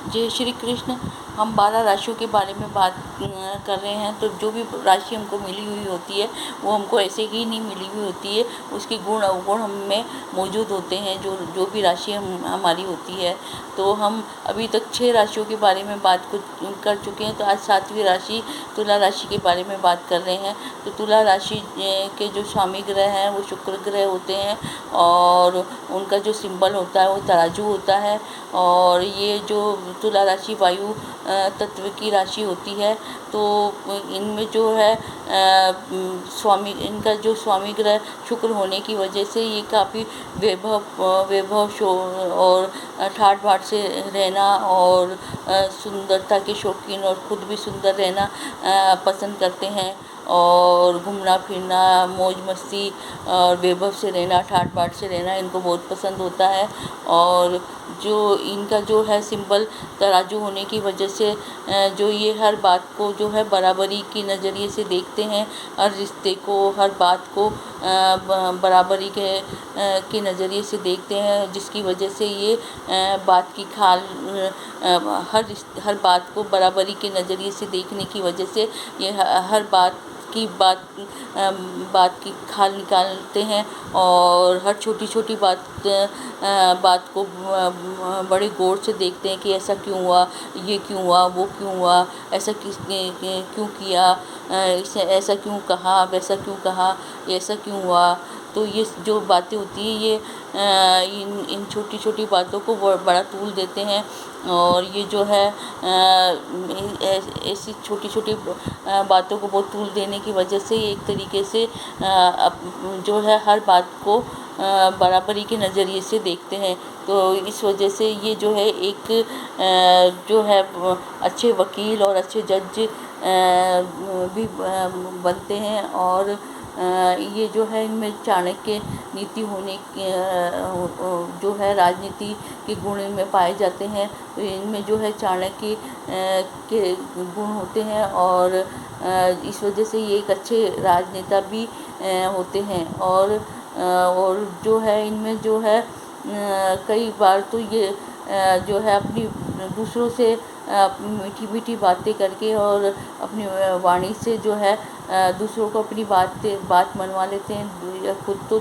जय श्री कृष्ण। हम 12 राशियों के बारे में बात कर रहे हैं। तो जो भी राशि हमको मिली हुई होती है वो हमको ऐसे ही नहीं मिली हुई होती है, उसके गुण अवगुण हम में मौजूद होते हैं। जो जो भी राशि हमारी होती है, तो हम अभी तक 6 राशियों के बारे में बात कर चुके हैं। तो आज 7वीं राशि तुला राशि के बारे में बात कर रहे हैं। तो तुला राशि के जो स्वामी ग्रह हैं वो शुक्र ग्रह होते हैं, और उनका जो सिंबल होता है वो तराजू होता है। और ये जो तुला राशि वायु तत्व की राशि होती है। तो इनमें जो है इनका जो स्वामी ग्रह शुक्र होने की वजह से ये काफ़ी वैभव शो और ठाट बाट से रहना, और सुंदरता के शौकीन, और खुद भी सुंदर रहना पसंद करते हैं। और घूमना फिरना, मौज मस्ती और वैभव से रहना, ठाट बाट से रहना इनको बहुत पसंद होता है। और जो इनका जो है सिंबल तराजू होने की वजह से जो ये हर बात को जो है बराबरी की नज़रिए से देखते हैं। हर रिश्ते को, हर बात को बराबरी के नज़रिए से देखते हैं, जिसकी वजह से ये बात की हर बात को बराबरी के नज़रिए से देखने की वजह से ये हर बात की खाल निकालते हैं। और हर छोटी छोटी बात को बड़े गौर से देखते हैं कि ऐसा क्यों हुआ, ये क्यों हुआ, वो क्यों हुआ, ऐसा किसने क्यों किया, इसे ऐसा क्यों कहा, वैसा क्यों कहा, ऐसा क्यों हुआ। तो ये जो बातें होती हैं ये इन छोटी छोटी बातों को बड़ा तूल देते हैं। और ये जो है ऐसी छोटी छोटी बातों को बहुत तूल देने की वजह से ये एक तरीके से जो है हर बात को बराबरी के नज़रिए से देखते हैं। तो इस वजह से ये जो है एक जो है अच्छे वकील और अच्छे जज भी बनते हैं। और ये जो है इनमें चाणक्य नीति होने जो है राजनीति के गुण इनमें पाए जाते हैं। तो इनमें जो है चाणक्य के गुण होते हैं, और इस वजह से ये एक अच्छे राजनेता भी होते हैं। और जो है इनमें जो है कई बार तो ये जो है अपनी दूसरों से मीठी मीठी बातें करके और अपनी वाणी से जो है दूसरों को अपनी बात मनवा लेते हैं। या खुद तो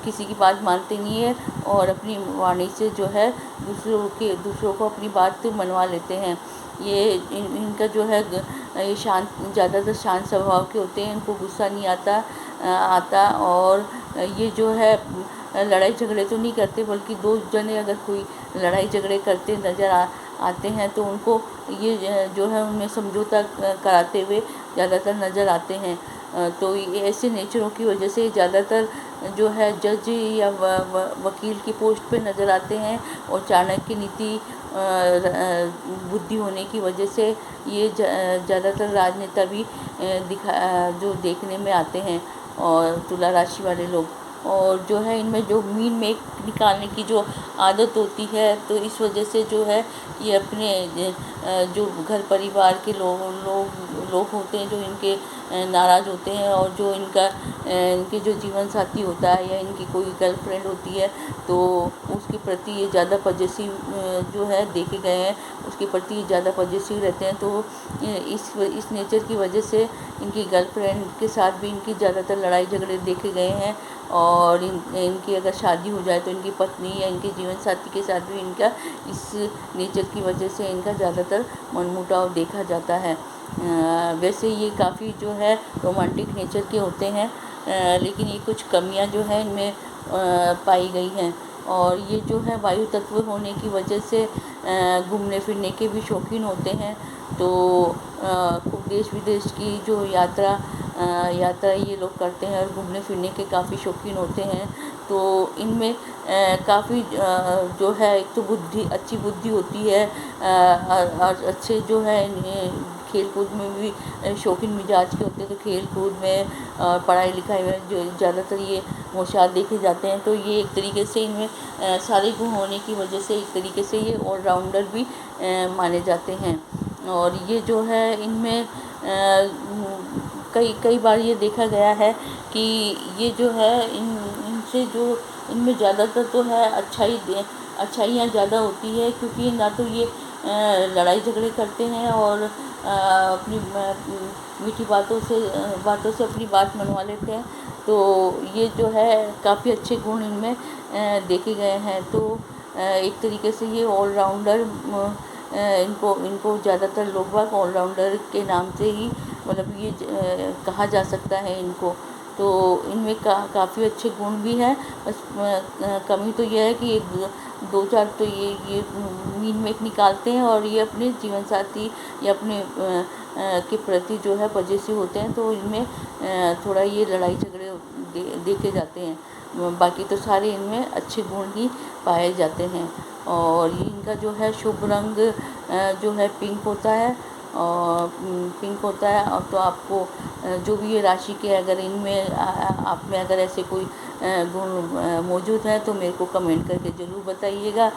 किसी की बात मानते नहीं है, और अपनी वाणी से जो है दूसरों को अपनी बात मनवा लेते हैं। ये इनका जो है ये ज़्यादातर शांत स्वभाव के होते हैं। इनको गुस्सा नहीं आता। और ये जो है लड़ाई झगड़े तो नहीं करते, बल्कि दो जने अगर कोई लड़ाई झगड़े करते नज़र आते हैं तो उनको ये जो है उनमें समझौता कराते हुए ज़्यादातर नज़र आते हैं। तो ये ऐसे नेचरों की वजह से ज़्यादातर जो है जज या वकील की पोस्ट पे नज़र आते हैं। और चाणक्य नीति बुद्धि होने की वजह से ये ज़्यादातर राजनेता भी जो देखने में आते हैं, और तुला राशि वाले लोग। और जो है इनमें जो मीन मेक निकालने की जो आदत होती है, तो इस वजह से जो है ये अपने जो घर परिवार के लोग होते हैं जो इनके नाराज़ होते हैं, और जो इनके जो जीवन साथी होता है या इनकी कोई गर्लफ्रेंड होती है, तो उसके प्रति ये ज़्यादा पॉजिटिव जो है देखे गए हैं, उसके प्रति ये ज़्यादा पॉजिटिव रहते हैं। तो इस नेचर की वजह से इनकी गर्लफ्रेंड के साथ भी इनकी ज़्यादातर लड़ाई झगड़े देखे गए हैं। और इनकी अगर शादी हो जाए तो इनकी पत्नी या इनके जीवन साथी के साथ भी इनका इस नेचर की वजह से इनका ज़्यादातर मनमुटाव देखा जाता है। वैसे ये काफ़ी जो है रोमांटिक नेचर के होते हैं, लेकिन ये कुछ कमियां जो है इनमें पाई गई हैं। और ये जो है वायु तत्व होने की वजह से घूमने फिरने के भी शौकीन होते हैं। तो खूब देश विदेश की जो यात्रा ये लोग करते हैं, और घूमने फिरने के काफ़ी शौकीन होते हैं। तो इनमें काफ़ी जो है एक तो अच्छी बुद्धि होती है, और अच्छे जो है खेल कूद में भी शौकीन मिजाज के होते हैं। तो खेल कूद में पढ़ाई लिखाई में जो ज़्यादातर ये होशियार देखे जाते हैं। तो ये एक तरीके से इनमें सारे गुण होने की वजह से एक तरीके से ये ऑलराउंडर भी माने जाते हैं। और ये जो है इनमें कई बार ये देखा गया है कि ये जो है इनसे जो इनमें ज़्यादातर तो है अच्छाइयाँ ज़्यादा होती है, क्योंकि ना तो ये लड़ाई झगड़े करते हैं और अपनी मीठी बातों से अपनी बात मनवा लेते हैं। तो ये जो है काफ़ी अच्छे गुण इनमें देखे गए हैं। तो एक तरीके से ये ऑलराउंडर इनको इनको ज़्यादातर लोग बाग ऑलराउंडर के नाम से ही मतलब ये कहा जा सकता है इनको। तो इनमें काफ़ी अच्छे गुण भी हैं। बस कमी तो ये है कि एक दो चार तो ये मीन मेक निकालते हैं और ये अपने जीवन साथी या अपने के प्रति जो है पजेसिव होते हैं। तो इनमें थोड़ा ये लड़ाई झगड़े देखे जाते हैं। बाकी तो सारे इनमें अच्छे गुण ही पाए जाते हैं। और ये इनका जो है शुभ रंग जो है पिंक होता है और पिंक होता है। और तो आपको जो भी ये राशि के अगर इनमें आप में अगर ऐसे कोई गुण मौजूद हैं तो मेरे को कमेंट करके ज़रूर बताइएगा।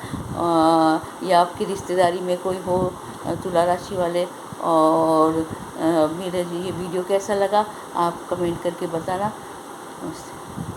या आपकी रिश्तेदारी में कोई हो तुला राशि वाले। और मेरा ये वीडियो कैसा लगा आप कमेंट करके बताना। नमस्ते।